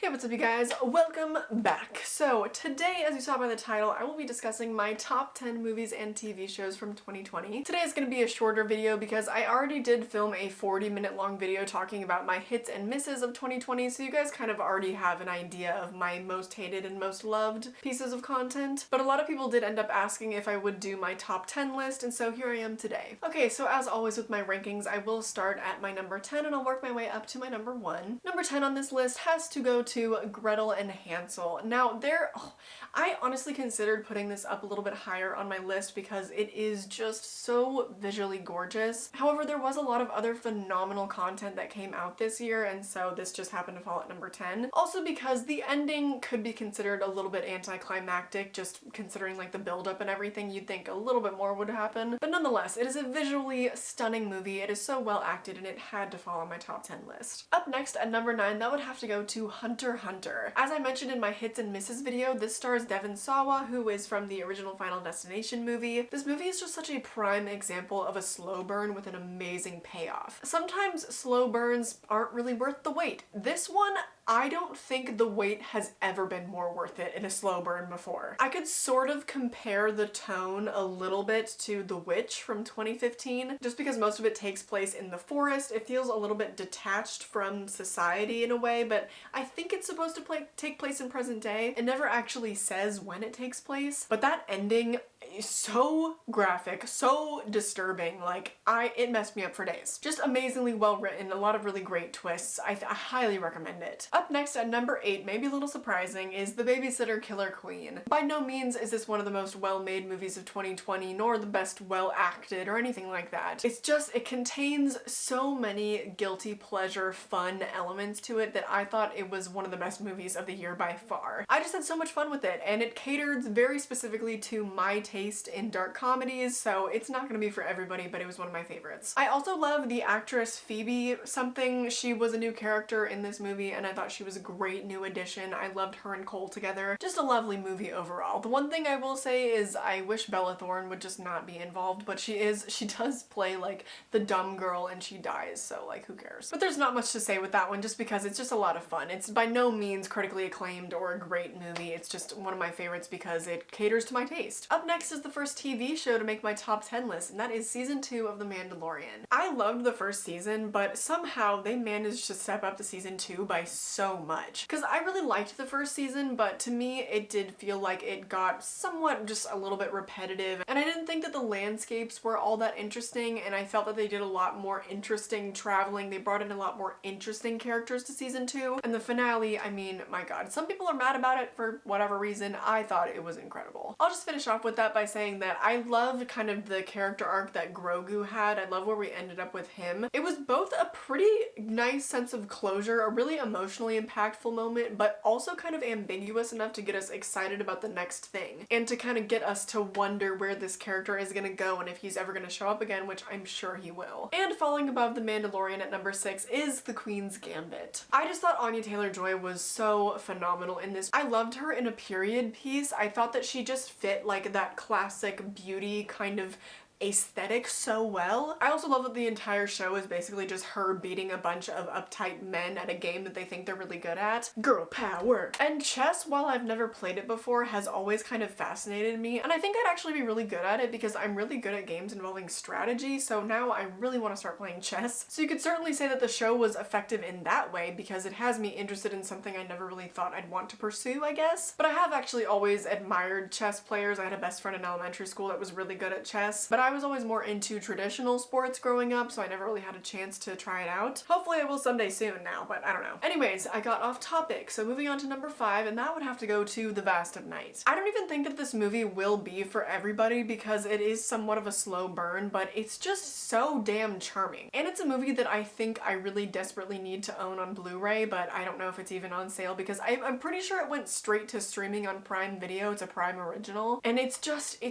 Hey, what's up you guys? Welcome back. So today, as you saw by the title, I will be discussing my top 10 movies and TV shows from 2020. Today is going to be a shorter video because I already did film a 40-minute long video talking about my hits and misses of 2020, so you guys kind of already have an idea of my most hated and most loved pieces of content. But a lot of people did end up asking if I would do my top 10 list, and so here I am today. Okay, so as always with my rankings, I will start at my number 10 and I'll work my way up to my number 1. Number 10 on this list has to go to Gretel and Hansel. Now I honestly considered putting this up a little bit higher on my list because it is just so visually gorgeous. However, there was a lot of other phenomenal content that came out this year, and so this just happened to fall at number 10. Also because the ending could be considered a little bit anticlimactic, just considering like the build-up and everything. You'd think a little bit more would happen, but nonetheless, it is a visually stunning movie. It is so well acted and it had to fall on my top 10 list. Up next at number 9, that would have to go to Hunter x Hunter. As I mentioned in my hits and misses video, this stars Devon Sawa, who is from the original Final Destination movie. This movie is just such a prime example of a slow burn with an amazing payoff. Sometimes slow burns aren't really worth the wait. This one, I don't think the wait has ever been more worth it in a slow burn before. I could sort of compare the tone a little bit to The Witch from 2015, just because most of it takes place in the forest. It feels a little bit detached from society in a way, but I think it's supposed to take place in present day. It never actually says when it takes place, but that ending is so graphic, so disturbing, like it messed me up for days. Just amazingly well written, a lot of really great twists. I highly recommend it. Up next at number 8, maybe a little surprising, is The Babysitter Killer Queen. By no means is this one of the most well-made movies of 2020, nor the best well-acted or anything like that. It's just, it contains so many guilty pleasure fun elements to it that I thought it was one of the best movies of the year by far. I just had so much fun with it, and it catered very specifically to my taste in dark comedies, so it's not gonna be for everybody, but it was one of my favorites. I also love the actress Phoebe something. She was a new character in this movie, and I thought she was a great new addition. I loved her and Cole together. Just a lovely movie overall. The one thing I will say is I wish Bella Thorne would just not be involved, but she does play like the dumb girl and she dies, so like who cares? But there's not much to say with that one just because it's just a lot of fun. It's by no means critically acclaimed or a great movie. It's just one of my favorites because it caters to my taste. Up next is the first TV show to make my top 10 list, and that is season 2 of The Mandalorian. I loved the first season, but somehow they managed to step up to season 2 by so much. Because I really liked the first season, but to me it did feel like it got somewhat just a little bit repetitive, and I didn't think that the landscapes were all that interesting, and I felt that they did a lot more interesting traveling. They brought in a lot more interesting characters to season 2, and the finale, I mean, my god, some people are mad about it for whatever reason. I thought it was incredible. I'll just finish off with that by saying that I love kind of the character arc that Grogu had. I love where we ended up with him. It was both a pretty nice sense of closure, a really emotionally impactful moment, but also kind of ambiguous enough to get us excited about the next thing and to kind of get us to wonder where this character is gonna go and if he's ever gonna show up again, which I'm sure he will. And falling above The Mandalorian at number 6 is The Queen's Gambit. I just thought Anya Taylor-Joy was so phenomenal in this. I loved her in a period piece. I thought that she just fit like that classic beauty kind of aesthetic so well. I also love that the entire show is basically just her beating a bunch of uptight men at a game that they think they're really good at. Girl power! And chess, while I've never played it before, has always kind of fascinated me, and I think I'd actually be really good at it because I'm really good at games involving strategy, so now I really want to start playing chess. So you could certainly say that the show was effective in that way because it has me interested in something I never really thought I'd want to pursue, I guess. But I have actually always admired chess players. I had a best friend in elementary school that was really good at chess, but I was always more into traditional sports growing up, so I never really had a chance to try it out. Hopefully I will someday soon now, but I don't know. Anyways, I got off topic, so moving on to number 5, and that would have to go to The Vast of Night. I don't even think that this movie will be for everybody because it is somewhat of a slow burn, but it's just so damn charming. And it's a movie that I think I really desperately need to own on Blu-ray, but I don't know if it's even on sale because I'm pretty sure it went straight to streaming on Prime Video. It's a Prime original, and it's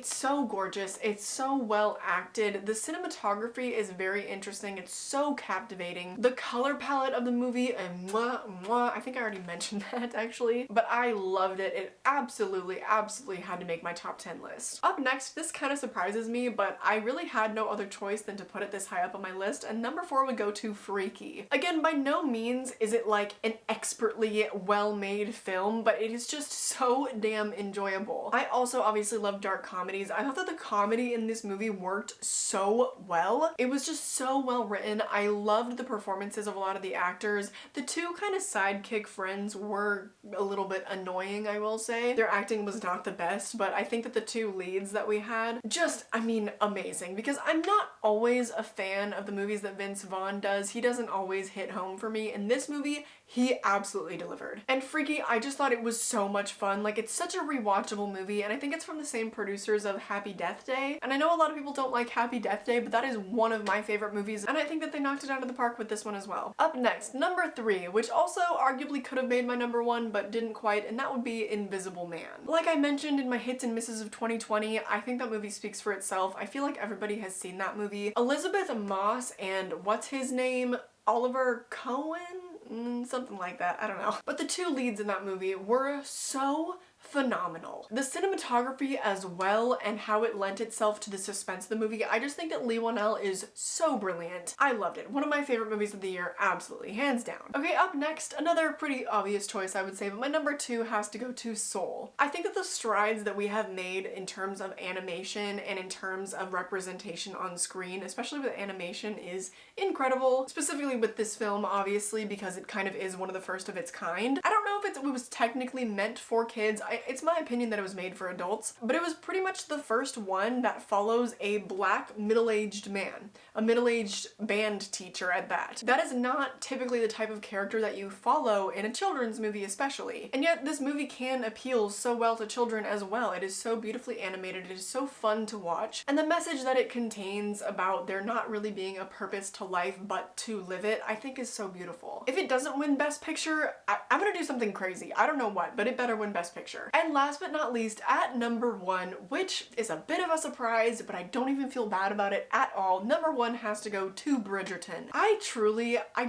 so gorgeous. It's so well well acted. The cinematography is very interesting. It's so captivating. The color palette of the movie, and I think I already mentioned that actually, but I loved it. It absolutely had to make my top 10 list. Up next, this kind of surprises me, but I really had no other choice than to put it this high up on my list, and number 4 would go to Freaky. Again, by no means is it like an expertly well-made film, but it is just so damn enjoyable. I also obviously love dark comedies. I thought that the comedy in this movie worked so well. It was just so well written. I loved the performances of a lot of the actors. The two kind of sidekick friends were a little bit annoying, I will say. Their acting was not the best, but I think that the two leads that we had just, I mean, amazing, because I'm not always a fan of the movies that Vince Vaughn does. He doesn't always hit home for me. In this movie, he absolutely delivered. And Freaky, I just thought it was so much fun. Like, it's such a rewatchable movie, and I think it's from the same producers of Happy Death Day. And I know a lot of people don't like Happy Death Day, but that is one of my favorite movies, and I think that they knocked it out of the park with this one as well. Up next, number 3, which also arguably could have made my number 1, but didn't quite, and that would be Invisible Man. Like I mentioned in my hits and misses of 2020, I think that movie speaks for itself. I feel like everybody has seen that movie. Elizabeth Moss and what's his name? Oliver Cohen? Something like that, I don't know. But the two leads in that movie were so phenomenal. The cinematography as well, and how it lent itself to the suspense of the movie, I just think that Leigh Whannell is so brilliant. I loved it. One of my favorite movies of the year, absolutely, hands down. Okay, up next, another pretty obvious choice I would say, but my number 2 has to go to Soul. I think that the strides that we have made in terms of animation and in terms of representation on screen, especially with animation, is incredible. Specifically with this film, obviously, because it kind of is one of the first of its kind. I don't know if it was technically meant for kids. It's my opinion that it was made for adults, but it was pretty much the first one that follows a black middle-aged man, a middle-aged band teacher at that. That is not typically the type of character that you follow in a children's movie especially. And yet this movie can appeal so well to children as well. It is so beautifully animated, it is so fun to watch, and the message that it contains about there not really being a purpose to life but to live it, I think is so beautiful. If it doesn't win Best Picture, I'm gonna do something crazy. I don't know what, but it better win Best Picture. And last but not least, at number 1, which is a bit of a surprise, but I don't even feel bad about it at all, number 1 has to go to Bridgerton. I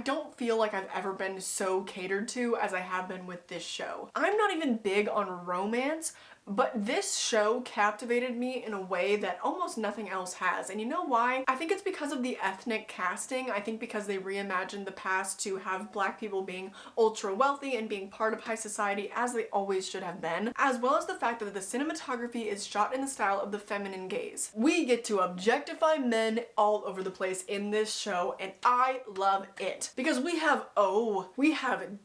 don't feel like I've ever been so catered to as I have been with this show. I'm not even big on romance, but this show captivated me in a way that almost nothing else has. And you know why? I think it's because of the ethnic casting. I think because they reimagined the past to have black people being ultra wealthy and being part of high society as they always should have been, as well as the fact that the cinematography is shot in the style of the feminine gaze. We get to objectify men all over the place in this show, and I love it. Because we have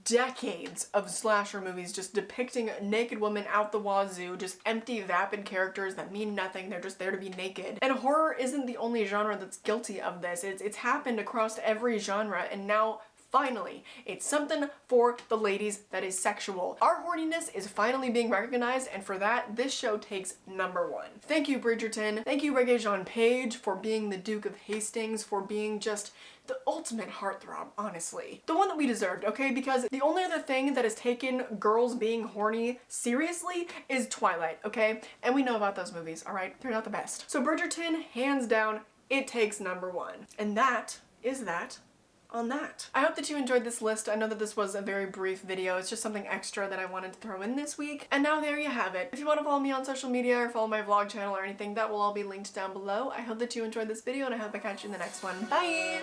decades of slasher movies just depicting naked women out the wazoo, just empty, vapid characters that mean nothing, they're just there to be naked. And horror isn't the only genre that's guilty of this. It's happened across every genre, and now finally, it's something for the ladies that is sexual. Our horniness is finally being recognized, and for that, this show takes number 1. Thank you, Bridgerton. Thank you, Regé-Jean Page, for being the Duke of Hastings, for being just the ultimate heartthrob, honestly. The one that we deserved, okay? Because the only other thing that has taken girls being horny seriously is Twilight, okay? And we know about those movies, all right? They're not the best. So Bridgerton, hands down, it takes number 1. And that is that on that. I hope that you enjoyed this list. I know that this was a very brief video. It's just something extra that I wanted to throw in this week. And now there you have it. If you want to follow me on social media or follow my vlog channel or anything, that will all be linked down below. I hope that you enjoyed this video, and I hope I catch you in the next one. Bye!